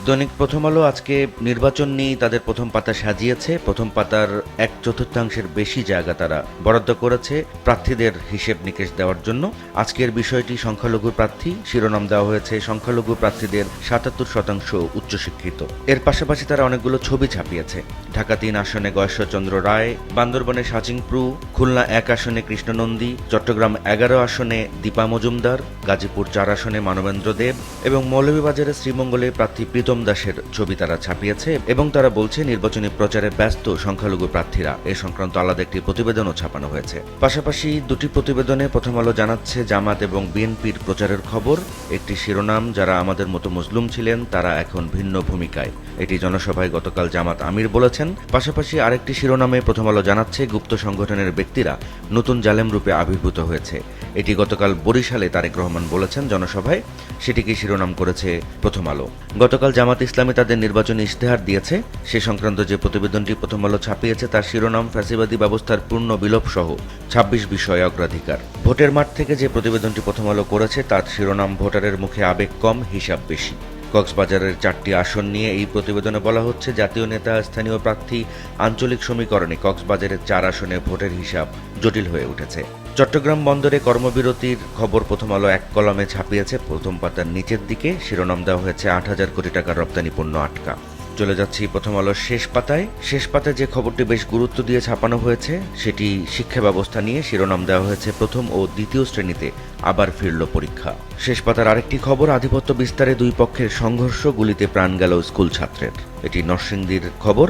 দৈনিক প্রথম আলো আজকে নির্বাচন নিয়ে তাদের প্রথম পাতা সাজিয়েছে। প্রথম পাতার 1/4 বেশি জায়গা তারা বরাদ্দ করেছে প্রার্থীদের হিসেব নিকেশ দেওয়ার জন্য। আজকের বিষয়টি সংখ্যালঘু প্রার্থী, শিরোনাম দেওয়া হয়েছে সংখ্যালঘু প্রার্থীদের 77% উচ্চশিক্ষিত। এর পাশাপাশি তারা অনেকগুলো ছবি ছাপিয়েছে। ঢাকা 3 আসনে গয়েশ্বরচন্দ্র রায়, বান্দরবনে সাচিংপ্রু, খুলনা 1 আসনে কৃষ্ণনন্দী, চট্টগ্রাম 11 আসনে দীপা মজুমদার, গাজীপুর 4 আসনে মানবেন্দ্র দেব এবং মৌলভীবাজারে শ্রীমঙ্গলে প্রার্থী প্রীতম দাসের ছবি তারা ছাপিয়েছে এবং তারা বলছে নির্বাচনী প্রচারে ব্যস্ত সংখ্যালঘু প্রার্থীরা। এ সংক্রান্ত আলাদা একটি প্রতিবেদনও ছাপানো হয়েছে। পাশাপাশি দুটি প্রতিবেদনে প্রথম আলো জানাচ্ছে জামাত এবং বিএনপির প্রচারের খবর। একটি শিরোনাম, যারা আমাদের মতো মজলুম ছিলেন তারা এখন ভিন্ন ভূমিকায়, এটি জনসভায় গতকাল জামাত আমির বলেছেন। পাশাপাশি আরেকটি শিরোনামে প্রথম আলো জানাচ্ছে গুপ্ত সংগঠনের ব্যক্তিরা নতুন জালেম রূপে আবির্ভূত হয়েছে, এটি গতকাল বরিশালে তারেক রহমান বলেছেন জনসভায়, সেটিকে শিরোনাম করেছে প্রথম আলো। গতকাল জামাত ইসলামী তাদের নির্বাচনী ইশতেহার দিয়েছে। সে সংক্রান্ত যে প্রতিবেদনটি প্রথম আলো ছাপিয়েছে তার শিরোনাম ফ্যাসিবাদী ব্যবস্থার পূর্ণ বিলোপ সহ 26 বিষয়ে অগ্রাধিকার। ভোটের মাঠ থেকে যে প্রতিবেদনটি প্রথম আলো করেছে তার শিরোনাম ভোটারের মুখে আবেগ কম, হিসাব বেশি। কক্সবাজারের 4টি আসন নিয়ে এই প্রতিবেদনে বলা হচ্ছে জাতীয় নেতা, স্থানীয় প্রার্থী, আঞ্চলিক সমীকরণে কক্সবাজারের 4 আসনে ভোটের হিসাব জটিল হয়ে উঠেছে। চট্টগ্রাম বন্দরে কর্মবিরতির খবর প্রথম আলো এক কলামে ছাপিয়েছে। প্রথম পাতার নিচের দিকে শিরোনাম দেওয়া হয়েছে 8,000 কোটি টাকার রপ্তানি পণ্য আটকা। চলে যাচ্ছি প্রথম আলোর শেষ পাতায়। শেষ পাতায় যে খবরটি বেশ গুরুত্ব দিয়ে ছাপানো হয়েছে সেটি শিক্ষা ব্যবস্থা নিয়ে। শিরোনাম দেওয়া হয়েছে প্রথম ও দ্বিতীয় শ্রেণীতে আবার ফিরল পরীক্ষা। শেষ পাতার আরেকটি খবর, আধিপত্য বিস্তারে দুই পক্ষের সংঘর্ষ, গুলিতে প্রাণ গেল স্কুল ছাত্রের, এটি নরসিংদীর খবর।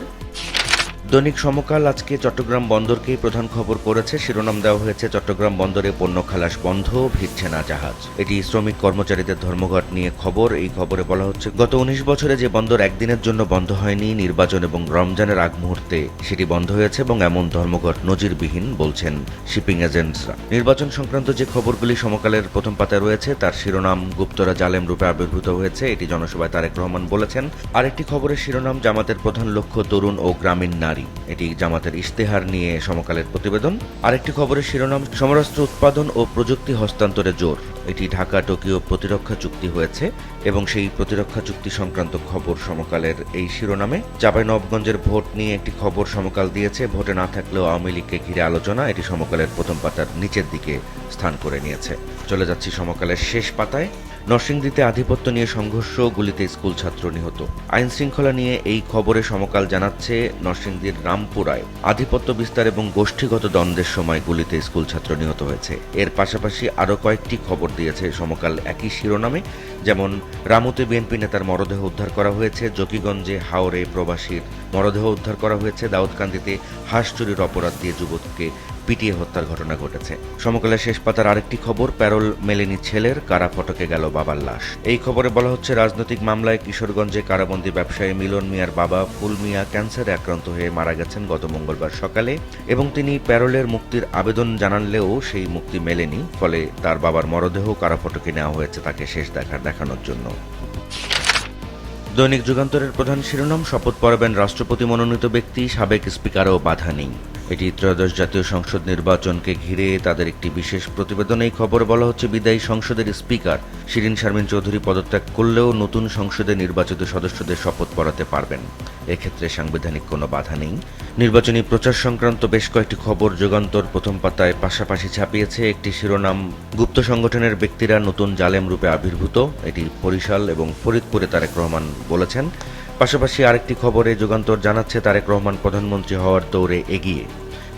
দৈনিক সমকাল আজকে চট্টগ্রাম বন্দরকেই প্রধান খবর করেছে। শিরোনাম দেওয়া হয়েছে চট্টগ্রাম বন্দরে পণ্য খালাস বন্ধ, ভিড়ছে না জাহাজ, এটি শ্রমিক কর্মচারীদের ধর্মঘট নিয়ে খবর। এই খবরে বলা হচ্ছে গত 19 বছরে যে বন্দর একদিনের জন্য বন্ধ হয়নি, নির্বাচন এবং রমজানের আগ মুহূর্তে সেটি বন্ধ হয়েছে এবং এমন ধর্মঘট নজিরবিহীন বলছেন শিপিং এজেন্টসরা। নির্বাচন সংক্রান্ত যে খবরগুলি সমকালের প্রথম পাতায় রয়েছে তার শিরোনাম গুপ্তরা জালেম রূপে আবির্ভূত হয়েছে, এটি জনসভায় তারেক রহমান বলেছেন। আরেকটি খবরের শিরোনাম জামাতের প্রধান লক্ষ্য তরুণ ও গ্রামীণ নারী, এটি জামাতের ইশতেহার নিয়ে সমকালের প্রতিবেদন। আরেকটি খবরের শিরোনাম সমরাস্ত্র উৎপাদন ও প্রযুক্তি হস্তান্তরে জোর, এটি ঢাকা টোকিও প্রতিরক্ষা চুক্তি হয়েছে এবং সেই প্রতিরক্ষা চুক্তি সংক্রান্ত খবর সমকালের এই শিরোনামে। চাঁপাইনবাবগঞ্জের ভোট নিয়ে একটি খবর সমকাল দিয়েছে, ভোটে না থাকলেও আওয়ামী লীগকে ঘিরে আলোচনা, এটি সমকালের প্রথম পাতার নিচের দিকে স্থান করে নিয়েছে। চলে যাচ্ছি সমকালের শেষ পাতায়। নরসিংদীতে আধিপত্য নিয়ে সংঘর্ষ, গুলিতে স্কুল ছাত্র নিহত। আইন শৃঙ্খলা নিয়ে এই খবরে সমকাল জানাচ্ছে নরসিংদীর রামপুরায় আধিপত্য বিস্তার এবং গোষ্ঠীগত দ্বন্দ্বের সময় গুলিতে স্কুল ছাত্র নিহত হয়েছে। এর পাশাপাশি আরও কয়েকটি খবর দিয়েছে সমকাল একই শিরোনামে, যেমন রামুতে বিএনপি নেতার মরদেহ উদ্ধার করা হয়েছে, জকিগঞ্জে হাওরে প্রবাসীর মরদেহ উদ্ধার করা হয়েছে, দাউদকান্দিতে হাঁস চুরির অপরাধ দিয়ে যুবককে পিটিয়ে হত্যার ঘটনা ঘটেছে। সমকালের শেষ পাতার আরেকটি খবর, প্যারোল মেলেনি ছেলের, কারা ফটকে গেল বাবার লাশ। এই খবরে বলা হচ্ছে রাজনৈতিক মামলায় কিশোরগঞ্জে কারাবন্দী ব্যবসায়ী মিলন মিয়ার বাবা ফুল মিয়া ক্যান্সারে আক্রান্ত হয়ে মারা গেছেন গত মঙ্গলবার সকালে এবং তিনি প্যারোলের মুক্তির আবেদন জানালেও সেই মুক্তি মেলেনি, ফলে তার বাবার মরদেহ কারা ফটকে নেওয়া হয়েছে তাকে শেষ দেখানোর জন্য। দৈনিক যুগান্তরের প্রধান শিরোনাম শপথ পড়াবেন রাষ্ট্রপতি মনোনীত ব্যক্তি, সাবেক স্পিকারও বাধা নেই, এটি ত্রয়োদশ জাতীয় সংসদ নির্বাচনকে ঘিরে তাদের একটি বিশেষ প্রতিবেদনে। এই খবরে বলা হচ্ছে বিদায়ী সংসদের স্পিকার শিরিন শারমিন চৌধুরী পদত্যাগ করলেও নতুন সংসদে নির্বাচিত সদস্যদের শপথ পড়াতে পারবেন, এক্ষেত্রে সাংবিধানিক কোনো বাধা নেই। নির্বাচনী প্রচার সংক্রান্ত বেশ কয়েকটি খবর যুগান্তর প্রথম পাতায় পাশাপাশি ছাপিয়েছে। একটি শিরোনাম গুপ্ত সংগঠনের ব্যক্তিরা নতুন জালেম রূপে আবির্ভূত, এটি বরিশাল এবং ফরিদপুরে তারেক রহমান বলেছেন। পাশাপাশি আরেকটি খবরে যুগান্তর জানাচ্ছে তারেক রহমান প্রধানমন্ত্রী হওয়ার দৌড়ে এগিয়ে,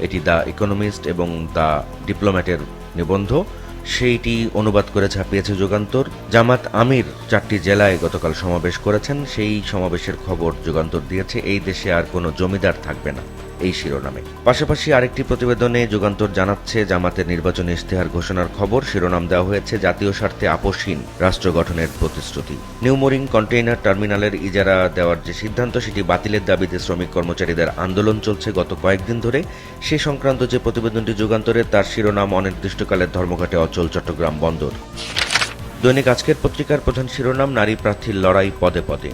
এটি দ্য ইকোনমিস্ট এবং দ্য ডিপ্লোম্যাটের নিবন্ধ, সেইটি অনুবাদ করে ছাপিয়েছে যুগান্তর। জামাত আমির 4টি জেলায় গতকাল সমাবেশ করেছেন, সেই সমাবেশের খবর যুগান্তর দিয়েছে। এই দেশে আর কোনো জমিদার থাকবে না, এই শিরোনামে। পাশাপাশি আরেকটি প্রতিবেদনে যুগান্তর জানাচ্ছে জামাতের নির্বাচনী ইশতেহার ঘোষণার খবর। শিরোনাম দেওয়া হয়েছে জাতীয় স্বার্থে আপোষহীন রাষ্ট্র গঠনের প্রতিশ্রুতি। নিউমোরিং কন্টেইনার টার্মিনালের ইজারা দেওয়ার যে সিদ্ধান্ত সেটি বাতিলের দাবিতে শ্রমিক কর্মচারীদের আন্দোলন চলছে গত কয়েকদিন ধরে। সে সংক্রান্ত যে প্রতিবেদনটি যুগান্তরের তার শিরোনাম অনির্দিষ্টকালের ধর্মঘটে অচল চট্টগ্রাম বন্দর। দৈনিক আজকের পত্রিকার প্রধান শিরোনাম নারী প্রার্থীর লড়াই পদে পদে।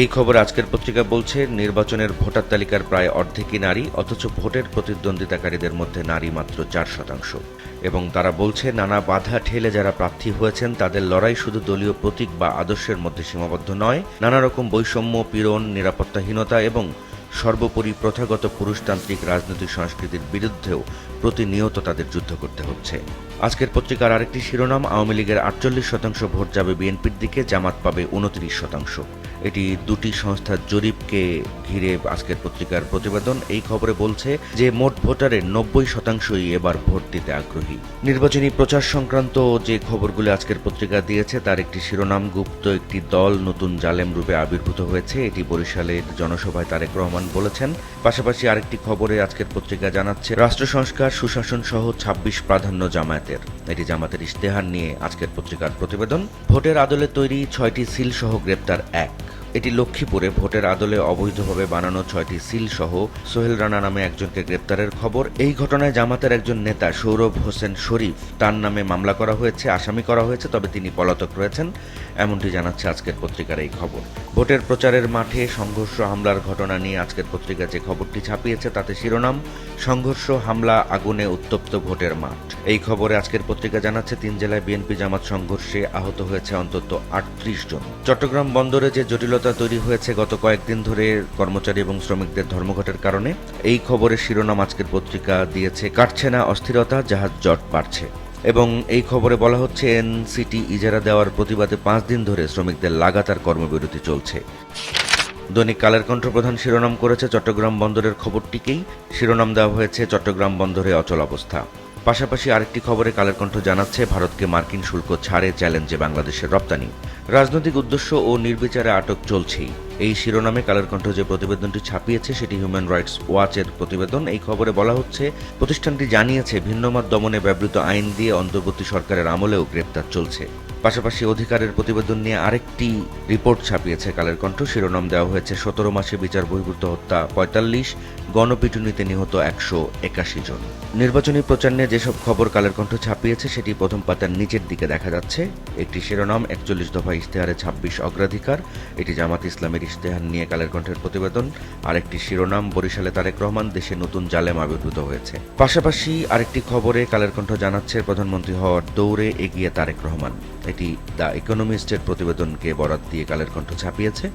এই খবর আজকের পত্রিকা বলছে, নির্বাচনের ভোটার তালিকার প্রায় অর্ধেকই নারী, অথচ ভোটের প্রতিদ্বন্দ্বিতাকারীদের মধ্যে নারী মাত্র 4%। এবং তারা বলছে, নানা বাধা ঠেলে যারা প্রার্থী হয়েছেন তাদের লড়াই শুধু দলীয় প্রতীক বা আদর্শের মধ্যে সীমাবদ্ধ নয়, নানা রকম বৈষম্য, পীড়ন, নিরাপত্তাহীনতা এবং সর্বোপরি প্রথাগত পুরুষতান্ত্রিক রাজনৈতিক সংস্কৃতির বিরুদ্ধেও প্রতিনিয়ত তাদের যুদ্ধ করতে হচ্ছে। আজকের পত্রিকার আরেকটি শিরোনাম, আওয়ামী লীগের 48% ভোট যাবে বিএনপির দিকে, জামাত পাবে 29%। এটি দুটি সংস্থার জরিপকে ঘিরে আজকের পত্রিকার প্রতিবেদন। এই খবরে বলছে যে মোট ভোটারের 90%ই এবার ভোট দিতে আগ্রহী। নির্বাচনী প্রচার সংক্রান্ত যে খবরগুলো আজকের পত্রিকা দিয়েছে তার একটি শিরোনাম, গুপ্ত একটি দল নতুন জালেম রূপে আবির্ভূত হয়েছে। এটি বরিশালের জনসভায় তারেক রহমান বলেছেন। পাশাপাশি আরেকটি খবরে আজকের পত্রিকা জানাচ্ছে, রাষ্ট্র সংস্কার, সুশাসন সহ 26 প্রাধান্য জামায়াতের। এটি জামাতের ইশতেহার নিয়ে আজকের পত্রিকার প্রতিবেদন। ভোটের আদলে তৈরি 6টি সিল সহ গ্রেপ্তার 1। এটি লক্ষ্মীপুরে ভোটের আদলে অবৈধভাবে বানানো 6টি সিল সহ সোহেল রানা নামে একজনকে গ্রেপ্তারের খবর। এই ঘটনায় জামাতের একজন নেতা সৌরভ হোসেন শরীফ, তার নামে মামলা করা হয়েছে, আসামি করা হয়েছে, তবে তিনি পলাতক রয়েছেন, এমনটি জানাচ্ছে আজকের পত্রিকার এই খবর। ভোটের প্রচারের মাঠে সংঘর্ষ হামলার ঘটনা নিয়ে আজকের পত্রিকা যে খবরটি ছাপিয়েছে তাতে শিরোনাম, সংঘর্ষ, হামলা, আগুনে উত্তপ্ত ভোটের মাঠ। এই খবরে আজকের পত্রিকা জানাচ্ছে, 3 জেলায় বিএনপি জামাত সংঘর্ষে আহত হয়েছে অন্তত 38 জন। চট্টগ্রাম বন্দরে যে জটিলতা তৈরি হয়েছে গত কয়েকদিন ধরে কর্মচারী এবং শ্রমিকদের ধর্মঘটের কারণে, এই খবরের শিরোনাম আজকের পত্রিকা দিয়েছে, কাটছে না অস্থিরতা, জাহাজ জট বাড়ছে। এবং এই খবরে বলা হচ্ছে, এনসিটি ইজারা দেওয়ার প্রতিবাদে 5 দিন ধরে শ্রমিকদের লাগাতার কর্মবিরতি চলছে। দৈনিক কালের কণ্ঠ প্রধান শিরোনাম করেছে চট্টগ্রাম বন্দরের খবরটিকেই। শিরোনাম দেওয়া হয়েছে, চট্টগ্রাম বন্দরে অচল অবস্থা। পাশাপাশি আরেকটি খবরে কালের কণ্ঠ জানাচ্ছে, ভারতকে মার্কিন শুল্ক ছাড়ে চ্যালেঞ্জে বাংলাদেশের রপ্তানি। রাজনৈতিক উদ্দেশ্য ও নির্বিচারে আটক চলছেই। এই শিরোনামে কালের কণ্ঠ যে প্রতিবেদনটি ছাপিয়েছে সেটি হিউম্যান রাইটস ওয়াচের প্রতিবেদন। এই খবরে বলা হচ্ছে, প্রতিষ্ঠানটি জানিয়েছে ভিন্নমত দমনে ব্যবহৃত আইন দিয়ে অন্তর্বর্তী সরকারের আমলেও গ্রেপ্তার চলছে। পাশাপাশি অধিকারের প্রতিবেদন নিয়ে আরেকটি রিপোর্ট ছাপিয়েছে কালের কণ্ঠ। শিরোনাম দেওয়া হয়েছে, 17 মাসে বিচার বহির্ভূত হত্যা 45, গণপিটুনিতে নিহত 181 জন। নির্বাচনী প্রচার নিয়ে যেসব খবর কালের কণ্ঠ ছাপিয়েছে সেটি প্রথম পাতার নিচের দিকে দেখা যাচ্ছে। একটি শিরোনাম, 41 দফা ইশতেহারে 26 অগ্রাধিকার। এটি জামাত ইসলামের ইশতেহার নিয়ে কালের কণ্ঠের প্রতিবেদন। আরেকটি শিরোনাম, বরিশালে তারেক রহমান, দেশে নতুন জালেম আবির্ভূত হয়েছে। পাশাপাশি আরেকটি খবরে কালের কণ্ঠ জানাচ্ছে, প্রধানমন্ত্রী হওয়ার দৌড়ে এগিয়ে তারেক রহমান। এটি দ্য ইকোনমিস্টের প্রতিবেদনকে বরাত দিয়ে কালের কণ্ঠ ছাপিয়েছে।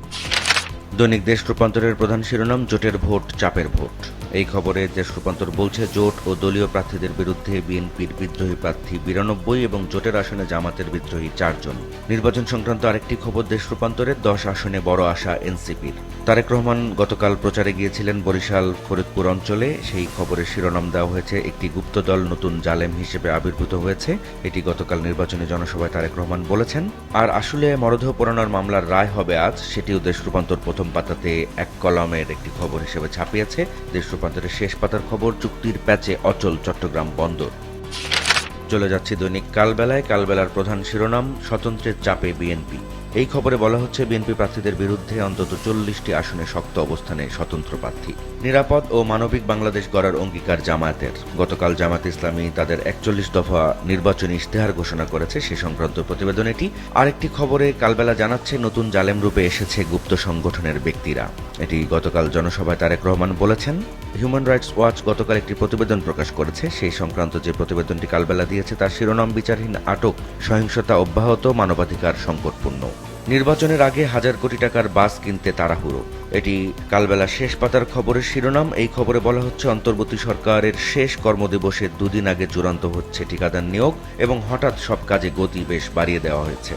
দৈনিক দেশ রূপান্তরের প্রধান শিরোনাম, জোটের ভোট, চাপের ভোট। এই খবরে দেশ রূপান্তর বলছে, জোট ও দলীয় প্রার্থীদের বিরুদ্ধে বিএনপির বিদ্রোহী প্রার্থী 92 এবং জোটের আসনে জামাতের বিদ্রোহী 4 জন। নির্বাচন সংক্রান্ত আরেকটি খবর দেশ রূপান্তরের, 10 আসনে বড় আশা এনসিপির। তারেক রহমান গতকাল প্রচারে গিয়েছিলেন বরিশাল ফরিদপুর অঞ্চলে। সেই খবরের শিরোনাম দেওয়া হয়েছে, একটি গুপ্ত দল নতুন জালেম হিসেবে আবির্ভূত হয়েছে। এটি গতকাল নির্বাচনী জনসভায় তারেক রহমান বলেছেন। আর আসলে মরদেহ পোড়ানোর মামলার রায় হবে আজ, সেটিও দেশ রূপান্তর প্রথম পাতাতে এক কলামের একটি খবর হিসেবে ছাপিয়েছে। দেশ রূপান্তরের শেষ পাতার খবর, চুক্তির প্যাচে অচল চট্টগ্রাম বন্দর। চলে যাচ্ছি দৈনিক কালবেলায়। কালবেলার প্রধান শিরোনাম, স্বতন্ত্রের চাপে বিএনপি। এই খবরে বলা হচ্ছে, বিএনপি প্রার্থীদের বিরুদ্ধে অন্তত 40টি আসনে শক্ত অবস্থানে স্বতন্ত্র প্রার্থী। নিরাপদ ও মানবিক বাংলাদেশ গড়ার অঙ্গীকার জামায়াতের। গতকাল জামাত ইসলামী তাদের 41 দফা নির্বাচনী ইশতেহার ঘোষণা করেছে, সে সংক্রান্ত প্রতিবেদন এটি। আরেকটি খবরে কালবেলা জানাচ্ছে, নতুন জালেম রূপে এসেছে গুপ্ত সংগঠনের ব্যক্তিরা। এটি গতকাল জনসভায় তারেক রহমান বলেছেন। হিউম্যান রাইটস ওয়াচ গতকাল একটি প্রতিবেদন প্রকাশ করেছে। সেই সংক্রান্ত যে প্রতিবেদনটি কালবেলা দিয়েছে তার শিরোনাম, বিচারহীন আটক, সহিংসতা অব্যাহত, মানবাধিকার সংকটপূর্ণ। নির্বাচনের আগে 1000 কোটি টাকার বাস কিনতে তাড়াহুড়ো। এটি কালবেলা শেষ পাতার খবরের শিরোনাম। এই খবরে বলা হচ্ছে, অন্তর্বর্তী সরকারের শেষ কর্মদিবসের 2 দিন আগে চূড়ান্ত হচ্ছে ঠিকাদার নিয়োগ এবং হঠাৎ সব কাজে গতি বেশ বাড়িয়ে দেওয়া হয়েছে।